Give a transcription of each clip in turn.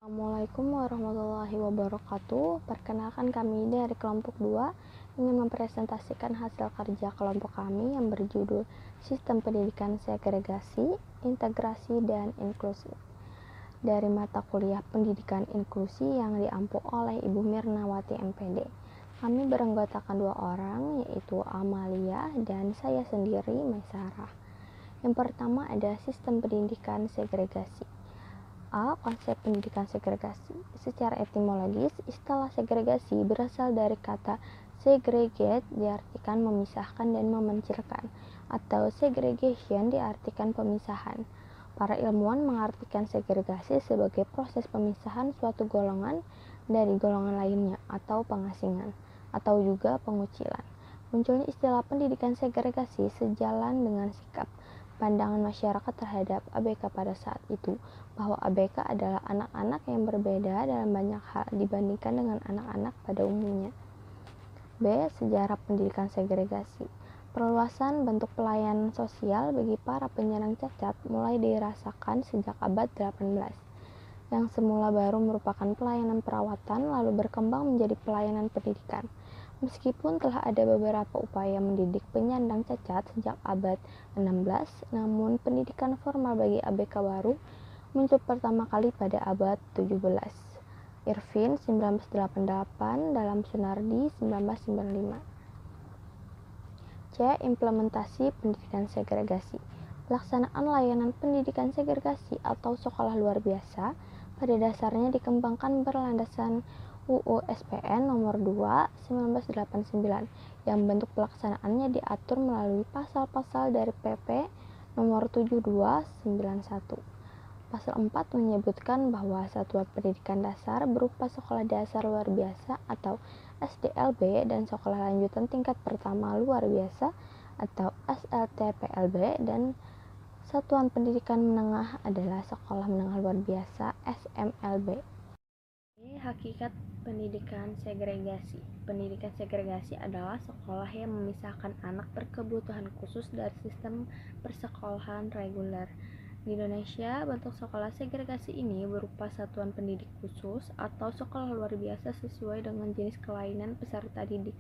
Assalamualaikum warahmatullahi wabarakatuh. Perkenalkan kami dari kelompok 2 ingin mempresentasikan hasil kerja kelompok kami yang berjudul Sistem Pendidikan Segregasi, Integrasi, dan Inklusi dari mata kuliah Pendidikan Inklusi yang diampu oleh Ibu Mirnawati MPD. Kami beranggotakan 2 orang, yaitu Amalia dan saya sendiri, Maisarah. Yang pertama ada sistem pendidikan segregasi. Konsep pendidikan segregasi. Secara etimologis, istilah segregasi berasal dari kata segregate diartikan memisahkan dan memencilkan, atau segregation diartikan pemisahan. Para ilmuwan mengartikan segregasi sebagai proses pemisahan suatu golongan dari golongan lainnya atau pengasingan, atau juga pengucilan. Munculnya istilah pendidikan segregasi sejalan dengan sikap pandangan masyarakat terhadap ABK pada saat itu, bahwa ABK adalah anak-anak yang berbeda dalam banyak hal dibandingkan dengan anak-anak pada umumnya. B. Sejarah pendidikan segregasi. Perluasan bentuk pelayanan sosial bagi para penyandang cacat mulai dirasakan sejak abad 18, yang semula baru merupakan pelayanan perawatan lalu berkembang menjadi pelayanan pendidikan. Meskipun telah ada beberapa upaya mendidik penyandang cacat sejak abad 16, namun pendidikan formal bagi ABK baru muncul pertama kali pada abad 17. Irvin 1988 dalam Sunardi 1995. C. Implementasi pendidikan segregasi. Pelaksanaan layanan pendidikan segregasi atau sekolah luar biasa pada dasarnya dikembangkan berlandasan UU SPN nomor 2 1989 yang bentuk pelaksanaannya diatur melalui pasal-pasal dari PP nomor 7291. Pasal 4 menyebutkan bahwa satuan pendidikan dasar berupa sekolah dasar luar biasa atau SDLB dan sekolah lanjutan tingkat pertama luar biasa atau SLTPLB dan satuan pendidikan menengah adalah sekolah menengah luar biasa SMLB. Hakikat pendidikan segregasi. Pendidikan segregasi adalah sekolah yang memisahkan anak berkebutuhan khusus dari sistem persekolahan reguler. Di Indonesia, bentuk sekolah segregasi ini berupa satuan pendidik khusus atau sekolah luar biasa sesuai dengan jenis kelainan peserta didik,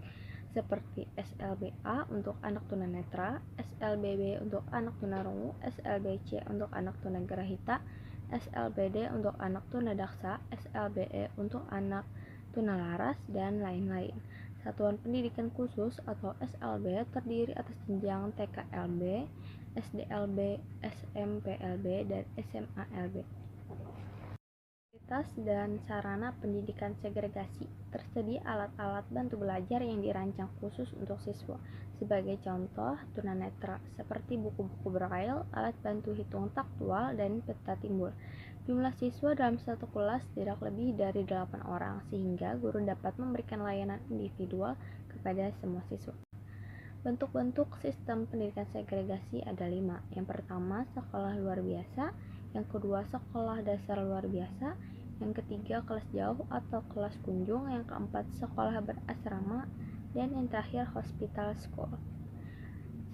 seperti SLBA untuk anak tunanetra, SLBB untuk anak tunarungu, SLBC untuk anak tunagrahita, SLBD untuk anak tunadaksa, SLBE untuk anak tunalaras, dan lain-lain. Satuan pendidikan khusus atau SLB terdiri atas jenjang TKLB, SDLB, SMPLB, dan SMALB. Fasilitas dan sarana pendidikan segregasi. Tersedia alat-alat bantu belajar yang dirancang khusus untuk siswa. Sebagai contoh, tunanetra seperti buku-buku braille, alat bantu hitung taktual, dan peta timbul. Jumlah siswa dalam satu kelas tidak lebih dari 8 orang, sehingga guru dapat memberikan layanan individual kepada semua siswa. Bentuk-bentuk sistem pendidikan segregasi ada 5. Yang pertama, sekolah luar biasa. Yang kedua, sekolah dasar luar biasa. Yang ketiga, kelas jauh atau kelas kunjung. Yang keempat, sekolah berasrama. Dan yang terakhir, hospital school.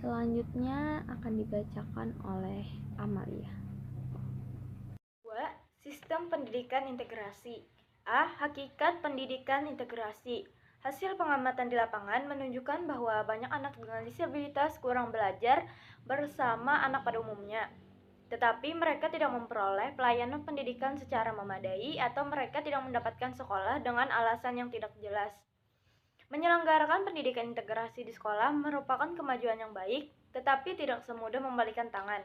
Selanjutnya akan dibacakan oleh Amalia. 2. Sistem pendidikan integrasi. A. Hakikat pendidikan integrasi. Hasil pengamatan di lapangan menunjukkan bahwa banyak anak dengan disabilitas kurang belajar bersama anak pada umumnya. Tetapi mereka tidak memperoleh pelayanan pendidikan secara memadai atau mereka tidak mendapatkan sekolah dengan alasan yang tidak jelas. Menyelenggarakan pendidikan integrasi di sekolah merupakan kemajuan yang baik, tetapi tidak semudah membalikan tangan.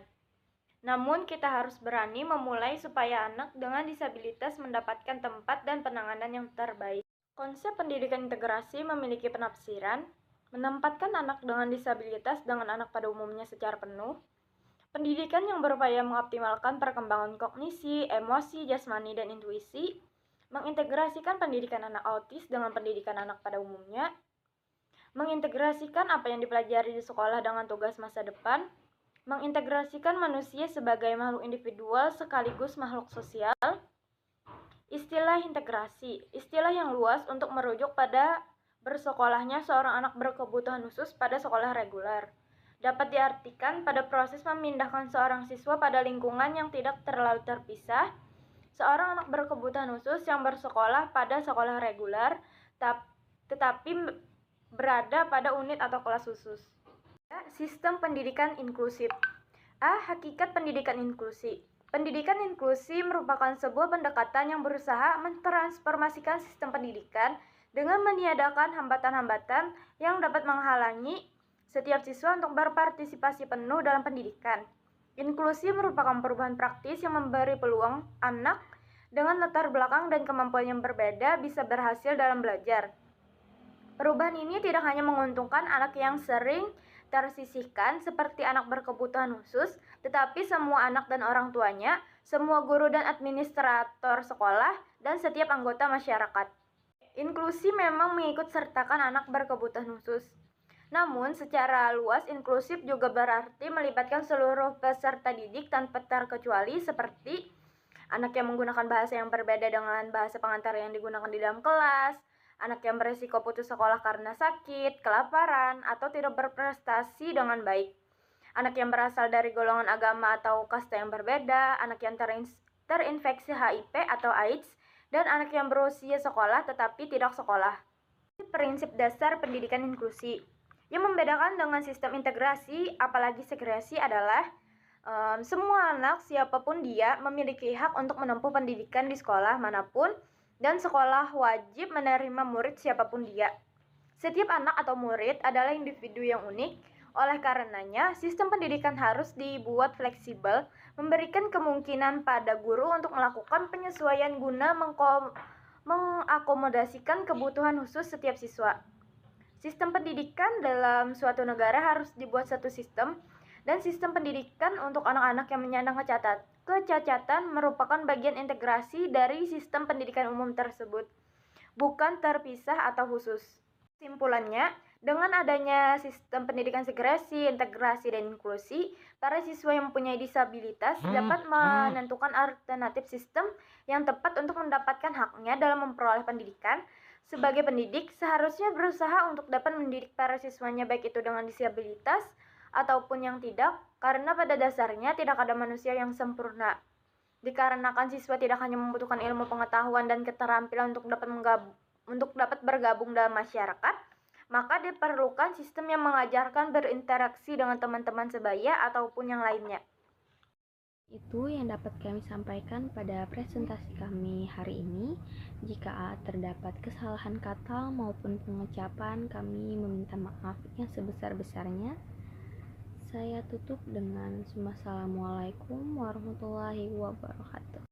Namun kita harus berani memulai supaya anak dengan disabilitas mendapatkan tempat dan penanganan yang terbaik. Konsep pendidikan integrasi memiliki penafsiran, menempatkan anak dengan disabilitas dengan anak pada umumnya secara penuh, pendidikan yang berupaya mengoptimalkan perkembangan kognisi, emosi, jasmani, dan intuisi, mengintegrasikan pendidikan anak autis dengan pendidikan anak pada umumnya, mengintegrasikan apa yang dipelajari di sekolah dengan tugas masa depan, mengintegrasikan manusia sebagai makhluk individual sekaligus makhluk sosial. Istilah integrasi, istilah yang luas untuk merujuk pada bersekolahnya seorang anak berkebutuhan khusus pada sekolah reguler. Dapat diartikan pada proses memindahkan seorang siswa pada lingkungan yang tidak terlalu terpisah, seorang anak berkebutuhan khusus yang bersekolah pada sekolah reguler, tetapi berada pada unit atau kelas khusus. Sistem pendidikan inklusif. Hakikat pendidikan inklusi. Pendidikan inklusi merupakan sebuah pendekatan yang berusaha mentransformasikan sistem pendidikan dengan meniadakan hambatan-hambatan yang dapat menghalangi setiap siswa untuk berpartisipasi penuh dalam pendidikan. Inklusi merupakan perubahan praktis yang memberi peluang anak dengan latar belakang dan kemampuan yang berbeda bisa berhasil dalam belajar. Perubahan ini tidak hanya menguntungkan anak yang sering tersisihkan seperti anak berkebutuhan khusus, tetapi semua anak dan orang tuanya, semua guru dan administrator sekolah, dan setiap anggota masyarakat. Inklusi memang mengikut sertakan anak berkebutuhan khusus. Namun, secara luas inklusif juga berarti melibatkan seluruh peserta didik tanpa terkecuali seperti anak yang menggunakan bahasa yang berbeda dengan bahasa pengantar yang digunakan di dalam kelas, anak yang berisiko putus sekolah karena sakit, kelaparan, atau tidak berprestasi dengan baik, anak yang berasal dari golongan agama atau kasta yang berbeda, anak yang terinfeksi HIV atau AIDS, dan anak yang berusia sekolah tetapi tidak sekolah. Prinsip dasar pendidikan inklusi. Yang membedakan dengan sistem integrasi, apalagi segregasi adalah semua anak, siapapun dia, memiliki hak untuk menempuh pendidikan di sekolah manapun, dan sekolah wajib menerima murid siapapun dia. Setiap anak atau murid adalah individu yang unik, oleh karenanya sistem pendidikan harus dibuat fleksibel, memberikan kemungkinan pada guru untuk melakukan penyesuaian guna mengakomodasikan kebutuhan khusus setiap siswa. Sistem pendidikan dalam suatu negara harus dibuat satu sistem, dan sistem pendidikan untuk anak-anak yang menyandang kecacatan merupakan bagian integrasi dari sistem pendidikan umum tersebut, bukan terpisah atau khusus. Kesimpulannya, dengan adanya sistem pendidikan segregasi, integrasi, dan inklusi, para siswa yang mempunyai disabilitas dapat menentukan alternatif sistem yang tepat untuk mendapatkan haknya dalam memperoleh pendidikan. Sebagai pendidik, seharusnya berusaha untuk dapat mendidik para siswanya baik itu dengan disabilitas ataupun yang tidak, karena pada dasarnya tidak ada manusia yang sempurna. Dikarenakan siswa tidak hanya membutuhkan ilmu pengetahuan dan keterampilan untuk dapat bergabung dalam masyarakat, maka diperlukan sistem yang mengajarkan berinteraksi dengan teman-teman sebaya ataupun yang lainnya. Itu yang dapat kami sampaikan pada presentasi kami hari ini. Jika terdapat kesalahan kata maupun pengucapan, kami meminta maaf yang sebesar-besarnya. Saya tutup dengan Assalamualaikum warahmatullahi wabarakatuh.